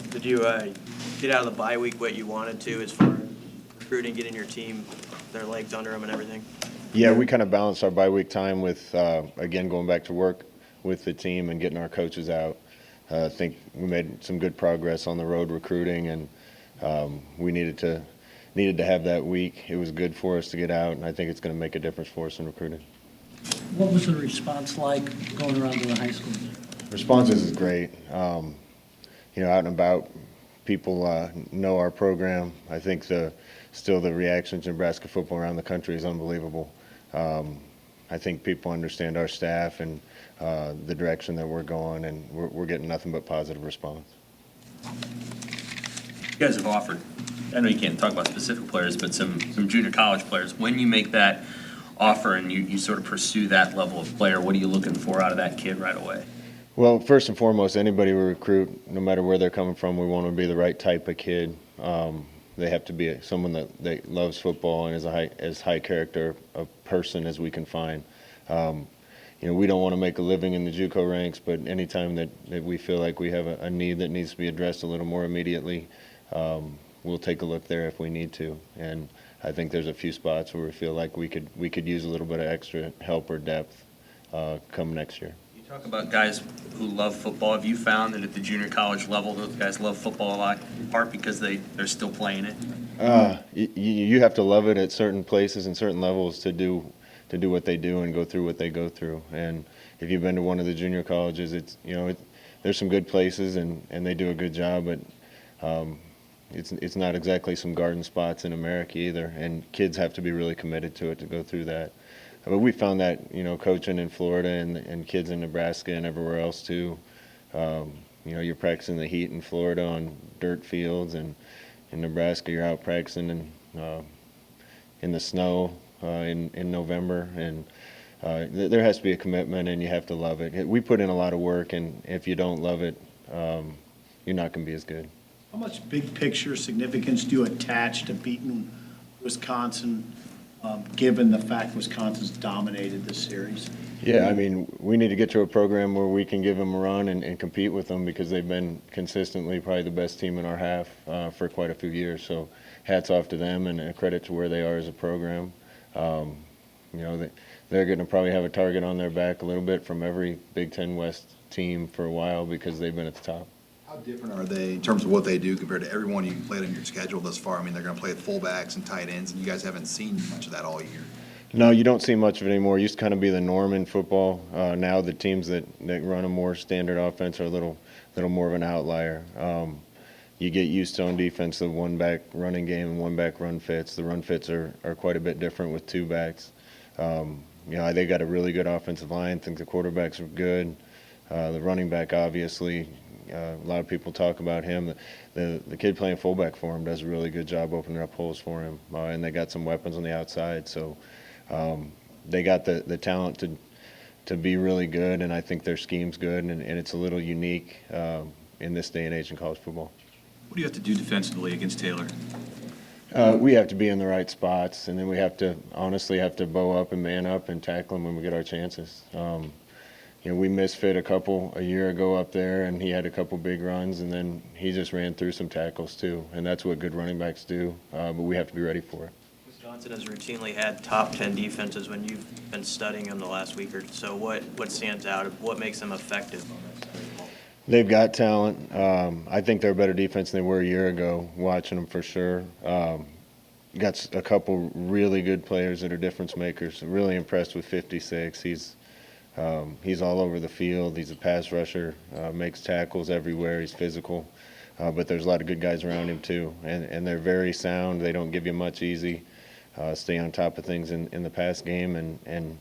Did you get out of the bye week what you wanted to as far as recruiting, getting your team their legs under them and everything? Yeah, we kind of balanced our bye week time with, again, going back to work with the team and getting our coaches out. I think we made some good progress on the road recruiting, and we needed to have that week. It was good for us to get out, and I think it's going to make a difference for us in recruiting. What was the response like going around to the high schools? Responses is great. Out and about, people know our program. I think still the reaction to Nebraska football around the country is unbelievable. I think people understand our staff and the direction that we're going, and we're getting nothing but positive response. You guys have offered, I know you can't talk about specific players, but some junior college players. When you make that offer and you sort of pursue that level of player, what are you looking for out of that kid right away? Well, first and foremost, anybody we recruit, no matter where they're coming from, we want to be the right type of kid. They have to be someone that loves football and is as high character a person as we can find. We don't want to make a living in the JUCO ranks, but anytime that we feel like we have a need that needs to be addressed a little more immediately, we'll take a look there if we need to. And I think there's a few spots where we feel like we could use a little bit of extra help or depth come next year. You talk about guys who love football. Have you found that at the junior college level, those guys love football a lot, in part because they're still playing it? You have to love it at certain places and certain levels to do what they do and go through what they go through. And if you've been to one of the junior colleges, there's some good places and they do a good job, but it's not exactly some garden spots in America either. And kids have to be really committed to it to go through that. But we found that, coaching in Florida and kids in Nebraska and everywhere else too. You're practicing the heat in Florida on dirt fields, and in Nebraska you're out practicing in the snow in November. And there has to be a commitment, and you have to love it. We put in a lot of work, and if you don't love it, you're not going to be as good. How much big picture significance do you attach to beating Wisconsin, given the fact Wisconsin's dominated this series? Yeah, we need to get to a program where we can give them a run and compete with them, because they've been consistently probably the best team in our half for quite a few years. So hats off to them, and a credit to where they are as a program. They're going to probably have a target on their back a little bit from every Big Ten West team for a while, because they've been at the top. How different are they in terms of what they do compared to everyone you played on your schedule thus far? They're going to play with fullbacks and tight ends, and you guys haven't seen much of that all year. No, you don't see much of it anymore. It used to kind of be the norm in football. Now the teams that run a more standard offense are a little more of an outlier. You get used to on defense the one-back running game and one-back run fits. The run fits are quite a bit different with two backs. They got a really good offensive line. I think the quarterbacks are good. The running back, obviously, a lot of people talk about him. The kid playing fullback for him does a really good job opening up holes for him. And they got some weapons on the outside. So they got the talent to be really good, and I think their scheme's good, and it's a little unique in this day and age in college football. What do you have to do defensively against Taylor? We have to be in the right spots, and then we have to bow up and man up and tackle him when we get our chances. We misfit a year ago up there, and he had a couple big runs, and then he just ran through some tackles too, and that's what good running backs do, but we have to be ready for it. Wisconsin has routinely had top 10 defenses when you've been studying them the last week or so. What stands out? What makes them effective on that side of the ball? They've got talent. I think they're a better defense than they were a year ago, watching them for sure. Got a couple really good players that are difference makers. Really impressed with 56. He's all over the field. He's a pass rusher, makes tackles everywhere. He's physical. But there's a lot of good guys around him too. And they're very sound. They don't give you much easy. Stay on top of things in the pass game and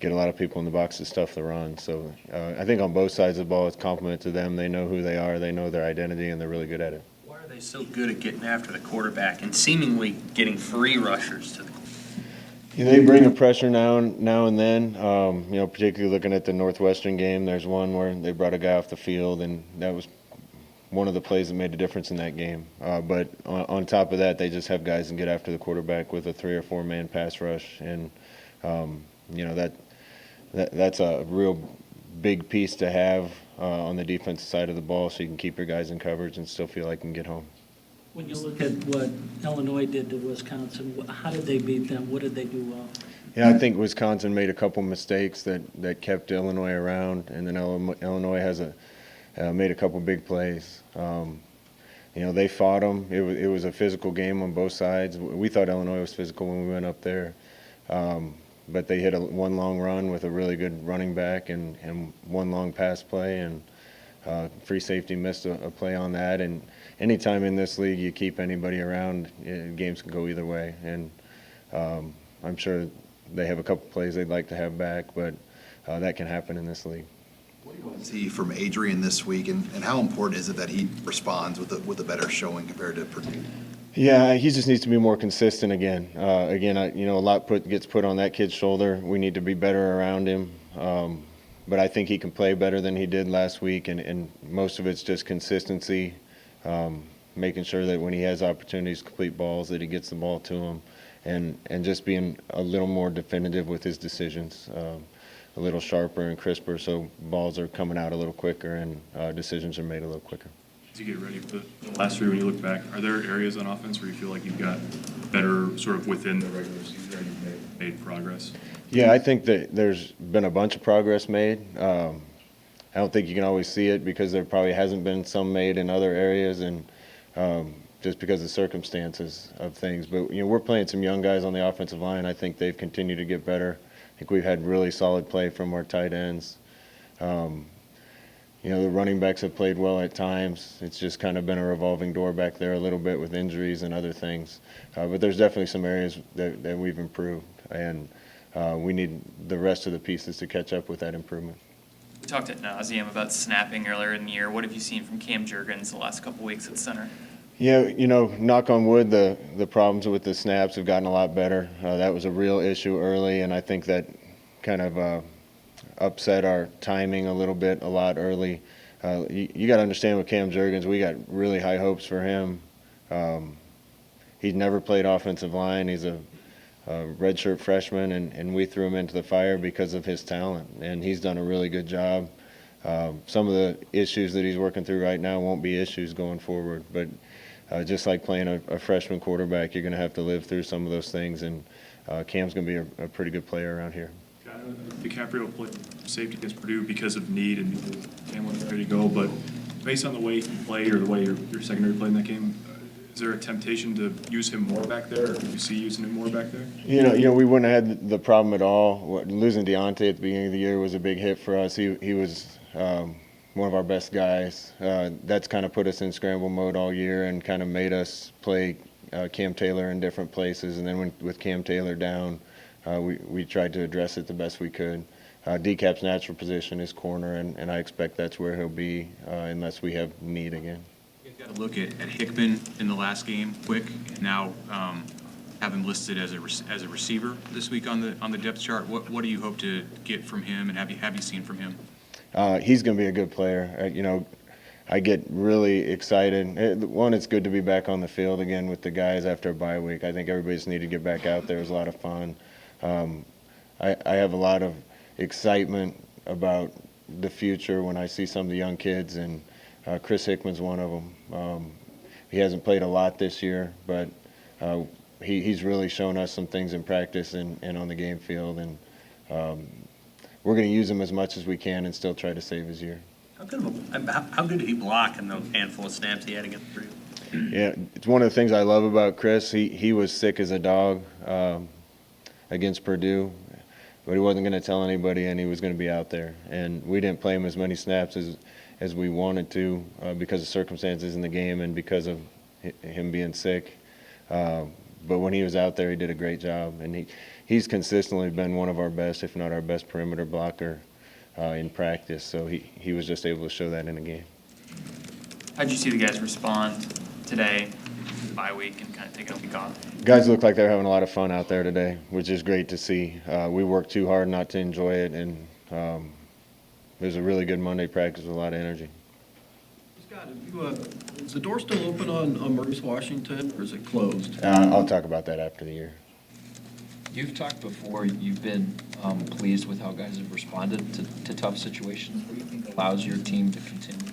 get a lot of people in the box to stuff the run. So I think on both sides of the ball, it's a compliment to them. They know who they are. They know their identity, and they're really good at it. Why are they so good at getting after the quarterback and seemingly getting free rushers to the quarterback? They bring a pressure now and then. Particularly looking at the Northwestern game, there's one where they brought a guy off the field, and that was one of the plays that made a difference in that game. But on top of that, they just have guys that get after the quarterback with a 3 or 4 man pass rush, and that's a real big piece to have on the defensive side of the ball, so you can keep your guys in coverage and still feel like you can get home. When you look at what Illinois did to Wisconsin, how did they beat them? What did they do well? Yeah, I think Wisconsin made a couple mistakes that kept Illinois around, and then Illinois has made a couple big plays. They fought them. It was a physical game on both sides. We thought Illinois was physical when we went up there, but they hit one long run with a really good running back and one long pass play, and free safety missed a play on that. And anytime in this league you keep anybody around, games can go either way. And I'm sure they have a couple plays they'd like to have back, but that can happen in this league. What do you want to see from Adrian this week, and how important is it that he responds with a better showing compared to Purdue? Yeah, he just needs to be more consistent again. A lot gets put on that kid's shoulder. We need to be better around him. But I think he can play better than he did last week, and most of it's just consistency, making sure that when he has opportunities to complete balls, that he gets the ball to him, and just being a little more definitive with his decisions, a little sharper and crisper, so balls are coming out a little quicker and decisions are made a little quicker. As you get ready for the last year, when you look back, are there areas on offense where you feel like you've got better sort of within the regular season, or you've made progress? Yeah, I think that there's been a bunch of progress made. I don't think you can always see it because there probably hasn't been some made in other areas, and just because of the circumstances of things. But we're playing some young guys on the offensive line. I think they've continued to get better. I think we've had really solid play from our tight ends. The running backs have played well at times. It's just kind of been a revolving door back there a little bit with injuries and other things. But there's definitely some areas that we've improved, and we need the rest of the pieces to catch up with that improvement. We talked at nauseum about snapping earlier in the year. What have you seen from Cam Jurgens the last couple weeks at center? Yeah, knock on wood, the problems with the snaps have gotten a lot better. That was a real issue early, and I think that kind of upset our timing a lot early. You got to understand with Cam Jurgens, we got really high hopes for him. He's never played offensive line. He's a redshirt freshman, and we threw him into the fire because of his talent, and he's done a really good job. Some of the issues that he's working through right now won't be issues going forward, but just like playing a freshman quarterback, you're going to have to live through some of those things, and Cam's going to be a pretty good player around here. DiCaprio played safety against Purdue because of need and Cam wasn't ready to go, but based on the way he played or the way your secondary played in that game, is there a temptation to use him more back there, or do you see using him more back there? We wouldn't have had the problem at all. Losing Deontay at the beginning of the year was a big hit for us. He was one of our best guys. That's kind of put us in scramble mode all year and kind of made us play Cam Taylor in different places. And then with Cam Taylor down, we tried to address it the best we could. DCap's natural position is corner, and I expect that's where he'll be unless we have need again. You got to look at Hickman in the last game quick, and now have him listed as a receiver this week on the depth chart. What do you hope to get from him, and have you seen from him? He's going to be a good player. I get really excited. One, it's good to be back on the field again with the guys after a bye week. I think everybody just needed to get back out there. It was a lot of fun. I have a lot of excitement about the future when I see some of the young kids, and Chris Hickman's one of them. He hasn't played a lot this year, but he's really shown us some things in practice and on the game field, and we're going to use him as much as we can and still try to save his year. How good did he block in the handful of snaps he had against Purdue? Yeah, it's one of the things I love about Chris. He was sick as a dog against Purdue, but he wasn't going to tell anybody, and he was going to be out there. And we didn't play him as many snaps as we wanted to because of circumstances in the game and because of him being sick. But when he was out there, he did a great job, and he's consistently been one of our best, if not our best, perimeter blocker in practice. So he was just able to show that in a game. How'd you see the guys respond today, bye week, and kind of taking a week off? Guys look like they're having a lot of fun out there today, which is great to see. We worked too hard not to enjoy it, and it was a really good Monday practice with a lot of energy. Scott, is the door still open on Maurice Washington, or is it closed? I'll talk about that after the year. You've talked before, you've been pleased with how guys have responded to tough situations. What do you think allows your team to continue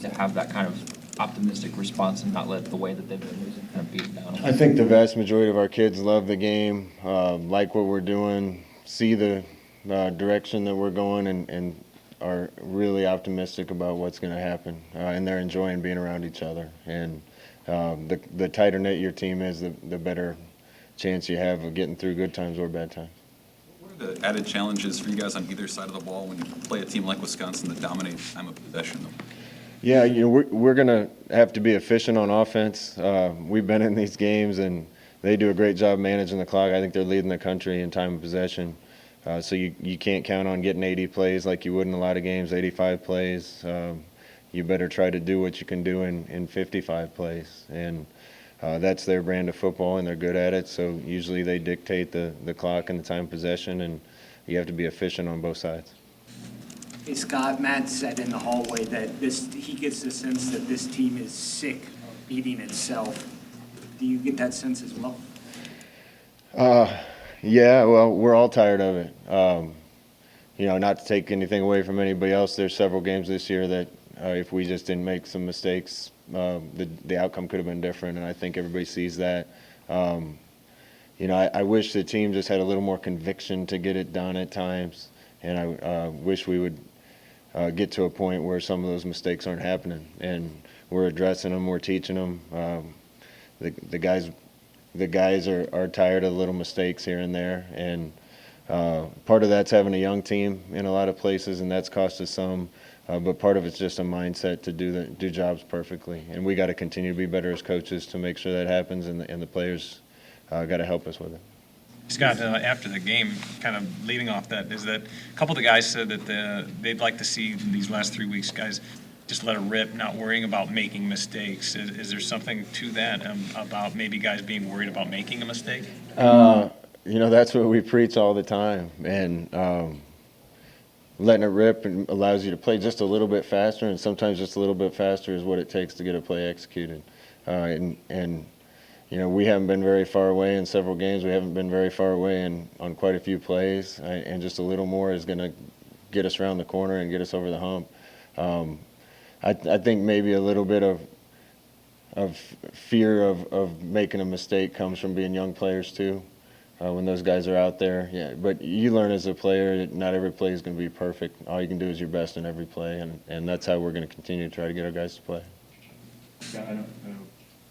to have that kind of optimistic response and not let the way that they've been losing kind of beat them down? I think the vast majority of our kids love the game, like what we're doing, see the direction that we're going, and are really optimistic about what's going to happen. And they're enjoying being around each other. And the tighter knit your team is, the better chance you have of getting through good times or bad times. What are the added challenges for you guys on either side of the ball when you play a team like Wisconsin that dominates time of possession? Yeah, we're going to have to be efficient on offense. We've been in these games, and they do a great job managing the clock. I think they're leading the country in time of possession. So you can't count on getting 80 plays like you would in a lot of games, 85 plays. You better try to do what you can do in 55 plays. And that's their brand of football, and they're good at it. So usually they dictate the clock and the time of possession, and you have to be efficient on both sides. Hey, Scott, Matt said in the hallway that he gets the sense that this team is sick of beating itself. Do you get that sense as well? Yeah, well, we're all tired of it. Not to take anything away from anybody else, there's several games this year that if we just didn't make some mistakes, the outcome could have been different, and I think everybody sees that. I wish the team just had a little more conviction to get it done at times, and I wish we would get to a point where some of those mistakes aren't happening, and we're addressing them, we're teaching them. The guys are tired of little mistakes here and there, and part of that's having a young team in a lot of places, and that's cost us some. But part of it's just a mindset to do jobs perfectly, and we got to continue to be better as coaches to make sure that happens, and the players got to help us with it. Scott, after the game, kind of leading off that, is that a couple of the guys said that they'd like to see these last 3 weeks, guys just let it rip, not worrying about making mistakes. Is there something to that about maybe guys being worried about making a mistake? That's what we preach all the time, and letting it rip allows you to play just a little bit faster, and sometimes just a little bit faster is what it takes to get a play executed. We haven't been very far away in several games. We haven't been very far away on quite a few plays, and just a little more is going to get us around the corner and get us over the hump. I think maybe a little bit of fear of making a mistake comes from being young players too. When those guys are out there, yeah. But you learn as a player that not every play is going to be perfect. All you can do is your best in every play, and that's how we're going to continue to try to get our guys to play. Yeah, I know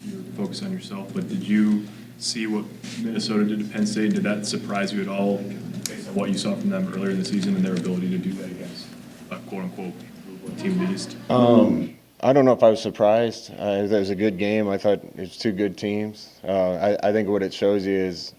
you're focused on yourself, but did you see what Minnesota did to Penn State? Did that surprise you at all based on what you saw from them earlier in the season and their ability to do that against a quote-unquote team beast? I don't know if I was surprised. It was a good game. I thought it's two good teams. I think what it shows you is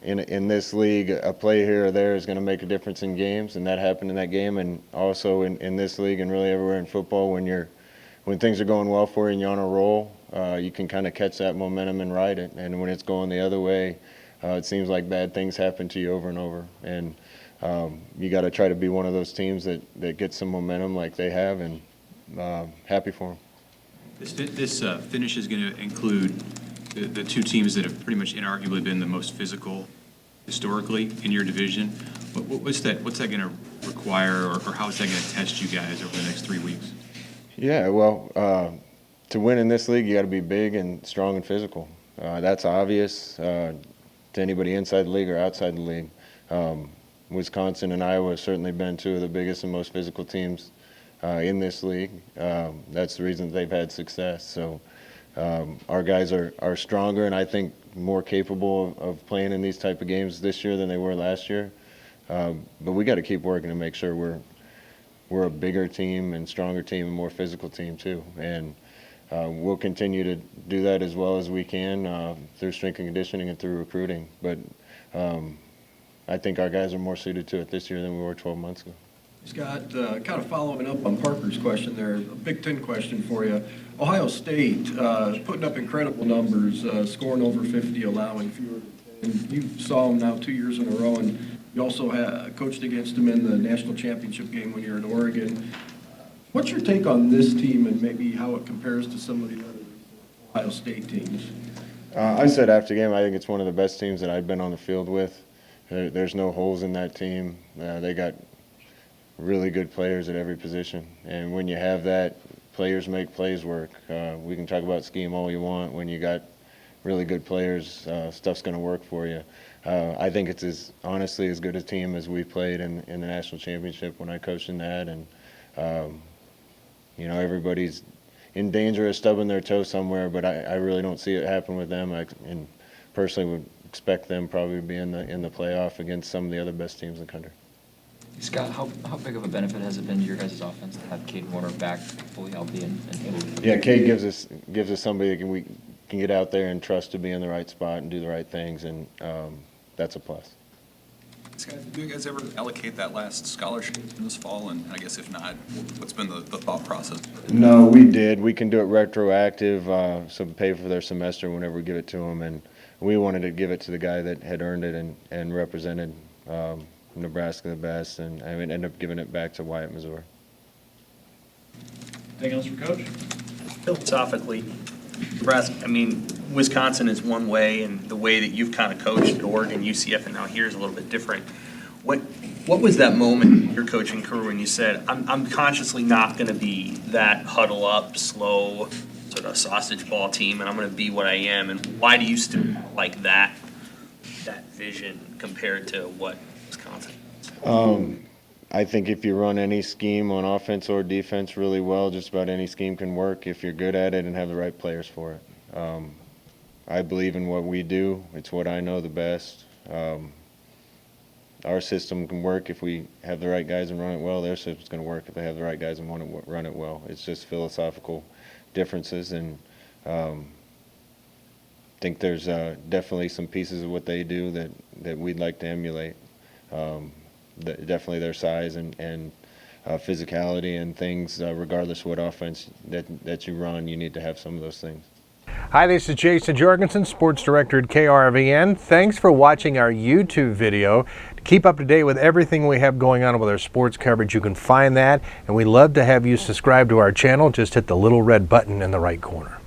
in this league, a play here or there is going to make a difference in games, and that happened in that game. And also in this league and really everywhere in football, when things are going well for you and you're on a roll, you can kind of catch that momentum and ride it. And when it's going the other way, it seems like bad things happen to you over and over. And you got to try to be one of those teams that gets some momentum like they have, and happy for them. This finish is going to include the two teams that have pretty much inarguably been the most physical historically in your division. What's that going to require, or how is that going to test you guys over the next 3 weeks? Yeah, well, to win in this league, you got to be big and strong and physical. That's obvious to anybody inside the league or outside the league. Wisconsin and Iowa have certainly been two of the biggest and most physical teams in this league. That's the reason they've had success. So our guys are stronger and I think more capable of playing in these type of games this year than they were last year. But we got to keep working to make sure we're a bigger team and stronger team and more physical team too. And we'll continue to do that as well as we can through strength and conditioning and through recruiting. But I think our guys are more suited to it this year than we were 12 months ago. Scott, kind of following up on Parker's question there, a Big Ten question for you. Ohio State putting up incredible numbers, scoring over 50, allowing fewer. And you saw them now 2 years in a row, and you also coached against them in the national championship game when you were in Oregon. What's your take on this team and maybe how it compares to some of the other Ohio State teams? I said after the game, I think it's one of the best teams that I've been on the field with. There's no holes in that team. They got really good players at every position. And when you have that, players make plays work. We can talk about scheme all you want. When you got really good players, stuff's going to work for you. I think it's honestly as good a team as we played in the national championship when I coached in that. And, everybody's in danger of stubbing their toe somewhere, but I really don't see it happen with them. And personally would expect them probably to be in the playoff against some of the other best teams in the country. Scott, how big of a benefit has it been to your guys' offense to have Cade Warner back fully healthy and able to? Yeah, Cade gives us somebody that we can get out there and trust to be in the right spot and do the right things, and that's a plus. Scott, do you guys ever allocate that last scholarship in this fall? And I guess if not, what's been the thought process? No, we did. We can do it retroactive, so pay for their semester whenever we give it to them, and we wanted to give it to the guy that had earned it and represented Nebraska the best, and I ended up giving it back to Wyatt, Missouri. Anything else for Coach? Philosophically, Nebraska, Wisconsin is one way, and the way that you've kind of coached at Oregon, UCF, and now here is a little bit different. What was that moment in your coaching career when you said, I'm consciously not going to be that huddle up, slow, sort of sausage ball team, and I'm going to be what I am? And why do you still like that vision compared to what Wisconsin is? I think if you run any scheme on offense or defense really well, just about any scheme can work if you're good at it and have the right players for it. I believe in what we do. It's what I know the best. Our system can work if we have the right guys and run it well. Their system's going to work if they have the right guys and want to run it well. It's just philosophical differences, and think there's definitely some pieces of what they do that we'd like to emulate. Definitely their size and physicality and things, regardless of what offense that you run, you need to have some of those things. Hi, this is Jason Jorgensen, Sports Director at KRVN. Thanks for watching our YouTube video. To keep up to date with everything we have going on with our sports coverage, you can find that, and we'd love to have you subscribe to our channel. Just hit the little red button in the right corner.